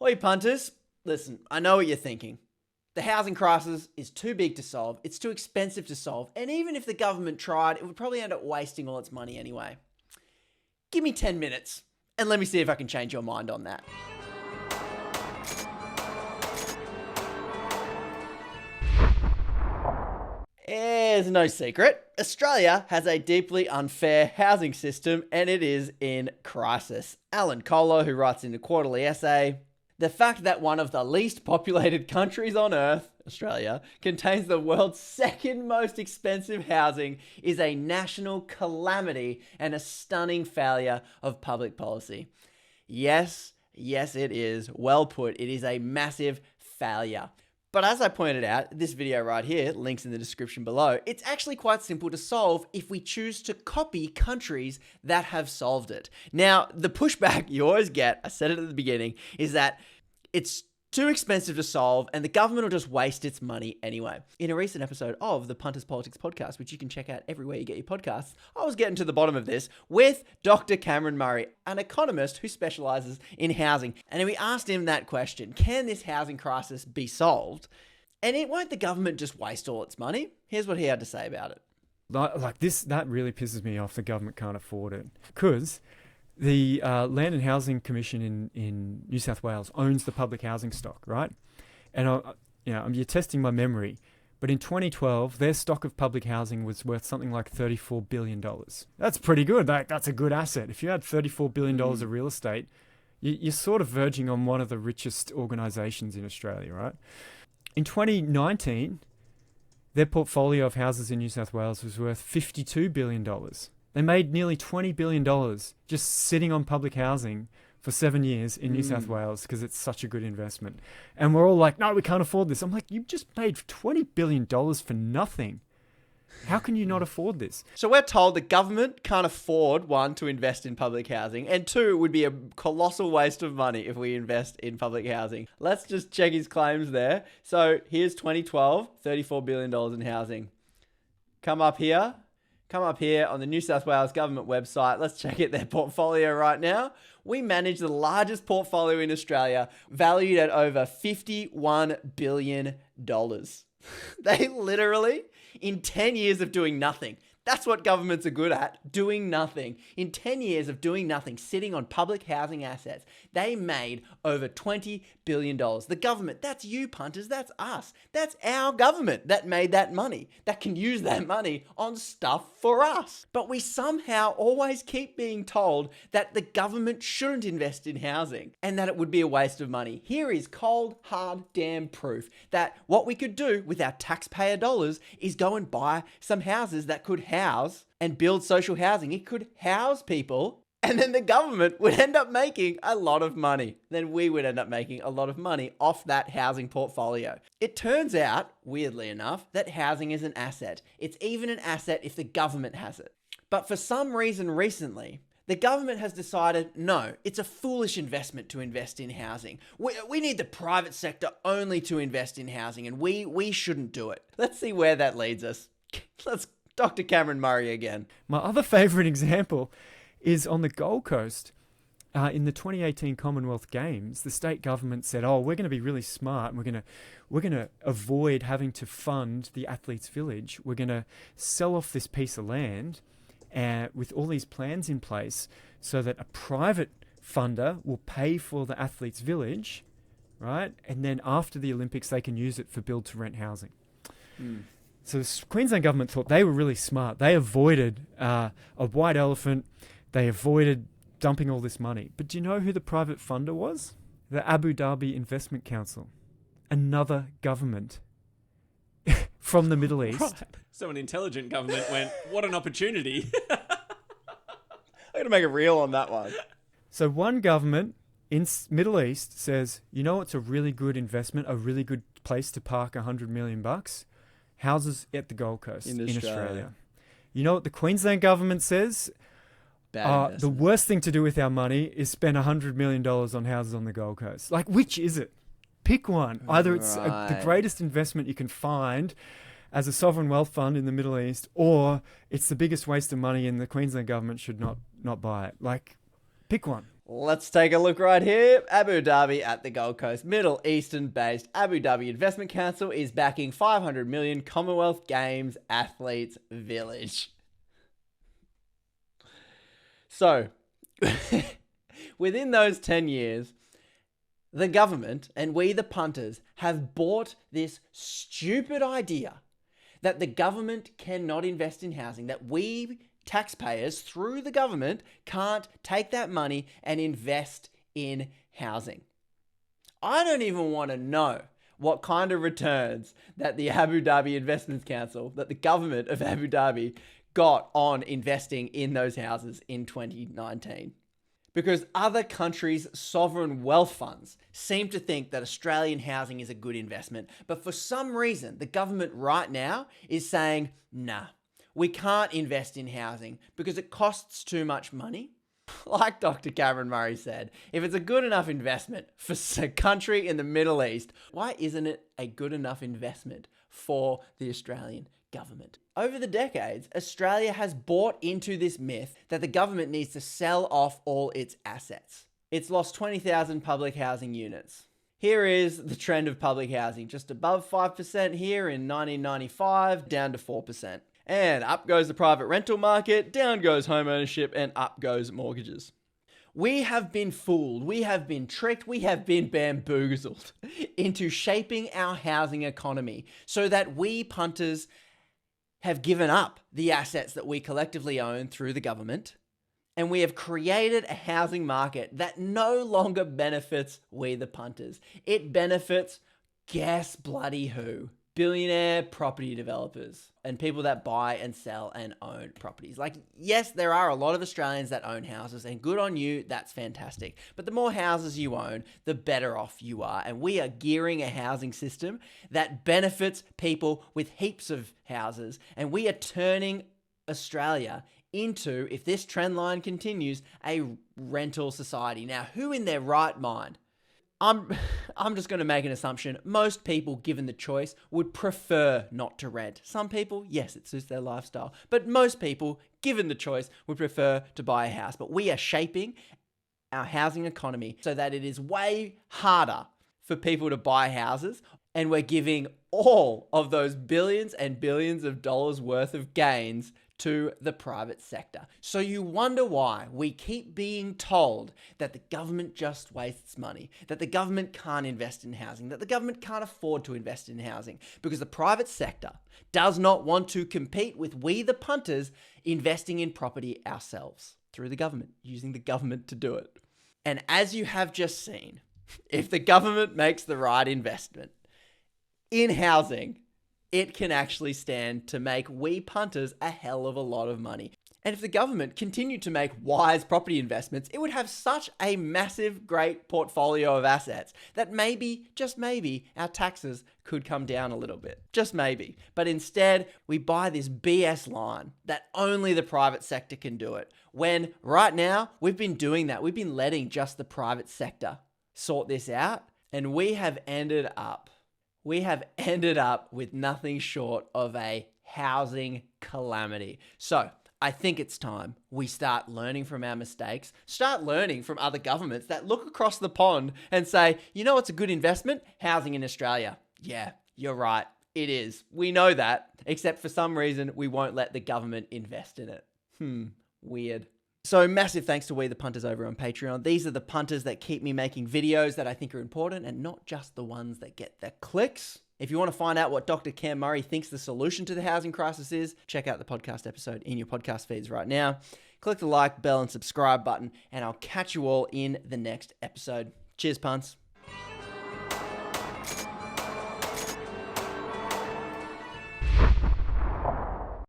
Oi, punters. Listen, I know what you're thinking. The housing crisis is too big to solve, it's too expensive to solve, and even if the government tried, it would probably end up wasting all its money anyway. Give me 10 minutes, and let me see if I can change your mind on that. It's no secret, Australia has a deeply unfair housing system, and it is in crisis. Alan Kohler, who writes in the quarterly essay, the fact that one of the least populated countries on earth, Australia, contains the world's second most expensive housing is a national calamity and a stunning failure of public policy. Yes, it is. Well put. It is a massive failure. But as I pointed out, this video right here, links in the description below, it's actually quite simple to solve if we choose to copy countries that have solved it. Now, the pushback you always get, I said it at the beginning, is that it's too expensive to solve and the government will just waste its money anyway. In a recent episode of the Punters Politics podcast, which you can check out everywhere you get your podcasts, I was getting to the bottom of this with Dr. Cameron Murray, an economist who specializes in housing. And we asked him that question, can this housing crisis be solved? And won't the government just waste all its money? Here's what he had to say about it. That really pisses me off. The government can't afford it because the Land and Housing Commission in New South Wales owns the public housing stock, right? And you're testing my memory, but in 2012, their stock of public housing was worth something like $34 billion. That's pretty good. That's a good asset. If you had $34 billion of real estate, you're sort of verging on one of the richest organisations in Australia, right? In 2019, their portfolio of houses in New South Wales was worth $52 billion. They made nearly $20 billion just sitting on public housing for 7 years in New South Wales because it's such a good investment. And we're all like, no, we can't afford this. I'm like, you just paid $20 billion for nothing. How can you not afford this? So we're told the government can't afford, one, to invest in public housing, and two, it would be a colossal waste of money if we invest in public housing. Let's just check his claims there. So here's 2012, $34 billion in housing. Come up here on the New South Wales government website. Let's check out their portfolio right now. We manage the largest portfolio in Australia, valued at over $51 billion. They literally, in 10 years of doing nothing, that's what governments are good at, doing nothing. In 10 years of doing nothing, sitting on public housing assets, they made over $20 billion. The government, that's you punters, that's us. That's our government that made that money, that can use that money on stuff for us. But we somehow always keep being told that the government shouldn't invest in housing and that it would be a waste of money. Here is cold, hard, damn proof that what we could do with our taxpayer dollars is go and buy some houses that could house and build social housing. It could house people, and then the government would end up making a lot of money. Then we would end up making a lot of money off that housing portfolio. It turns out, weirdly enough, that housing is an asset. It's even an asset if the government has it. But for some reason recently, the government has decided, no, it's a foolish investment to invest in housing. We need the private sector only to invest in housing, and we shouldn't do it. Let's see where that leads us. Let's Dr. Cameron Murray again. My other favourite example is on the Gold Coast. In the 2018 Commonwealth Games, the state government said, "Oh, we're going to be really smart, and we're going to avoid having to fund the athletes' village. We're going to sell off this piece of land, with all these plans in place, so that a private funder will pay for the athletes' village, right? And then after the Olympics, they can use it for build-to-rent housing." So the Queensland government thought they were really smart. They avoided a white elephant. They avoided dumping all this money. But do you know who the private funder was? The Abu Dhabi Investment Council, another government from the Middle East. Right. So an intelligent government went, what an opportunity. I'm going to make a reel on that one. So one government in Middle East says, you know, it's a really good investment, a really good place to park $100 million. Houses at the Gold Coast in Australia. You know what the Queensland government says? The worst thing to do with our money is spend $100 million on houses on the Gold Coast. Like, which is it? Pick one. Either it's the greatest investment you can find as a sovereign wealth fund in the Middle East, or it's the biggest waste of money and the Queensland government should not buy it. Like, pick one. Let's take a look right here. Abu Dhabi at the Gold Coast. Middle Eastern-based Abu Dhabi Investment Council is backing 500 million Commonwealth Games Athletes Village. So, within those 10 years, the government and we the punters have bought this stupid idea that the government cannot invest in housing, that we taxpayers through the government can't take that money and invest in housing. I don't even want to know what kind of returns that the Abu Dhabi Investments Council, that the government of Abu Dhabi got on investing in those houses in 2019. Because other countries' sovereign wealth funds seem to think that Australian housing is a good investment. But for some reason, the government right now is saying, nah, we can't invest in housing because it costs too much money. Like Dr. Cameron Murray said, if it's a good enough investment for a country in the Middle East, why isn't it a good enough investment for the Australian government? Over the decades, Australia has bought into this myth that the government needs to sell off all its assets. It's lost 20,000 public housing units. Here is the trend of public housing, just above 5% here in 1995, down to 4%. And up goes the private rental market, down goes home ownership, and up goes mortgages. We have been fooled, we have been tricked, we have been bamboozled into shaping our housing economy so that we punters have given up the assets that we collectively own through the government, and we have created a housing market that no longer benefits we the punters. It benefits, guess bloody who? Billionaire property developers and people that buy and sell and own properties. Like, yes, there are a lot of Australians that own houses, and good on you, that's fantastic. But the more houses you own, the better off you are. And we are gearing a housing system that benefits people with heaps of houses. And we are turning Australia into, if this trend line continues, a rental society. Now, who in their right mind? I'm just going to make an assumption. Most people, given the choice, would prefer not to rent. Some people, yes, it suits their lifestyle. But most people, given the choice, would prefer to buy a house. But we are shaping our housing economy so that it is way harder for people to buy houses. And we're giving all of those billions and billions of dollars worth of gains to the private sector. So you wonder why we keep being told that the government just wastes money, that the government can't invest in housing, that the government can't afford to invest in housing, because the private sector does not want to compete with we the punters investing in property ourselves through the government, using the government to do it. And as you have just seen, if the government makes the right investment in housing, it can actually stand to make we punters a hell of a lot of money. And if the government continued to make wise property investments, it would have such a massive, great portfolio of assets that maybe, just maybe, our taxes could come down a little bit. Just maybe. But instead, we buy this BS line that only the private sector can do it. When right now, we've been doing that. We've been letting just the private sector sort this out. And we have ended up with nothing short of a housing calamity. So I think it's time we start learning from our mistakes, start learning from other governments that look across the pond and say, you know what's a good investment? Housing in Australia. Yeah, you're right. It is. We know that, except for some reason we won't let the government invest in it. Weird. So massive thanks to we the punters over on Patreon. These are the punters that keep me making videos that I think are important and not just the ones that get the clicks. If you want to find out what Dr. Cam Murray thinks the solution to the housing crisis is, check out the podcast episode in your podcast feeds right now. Click the like, bell, and subscribe button, and I'll catch you all in the next episode. Cheers, punts.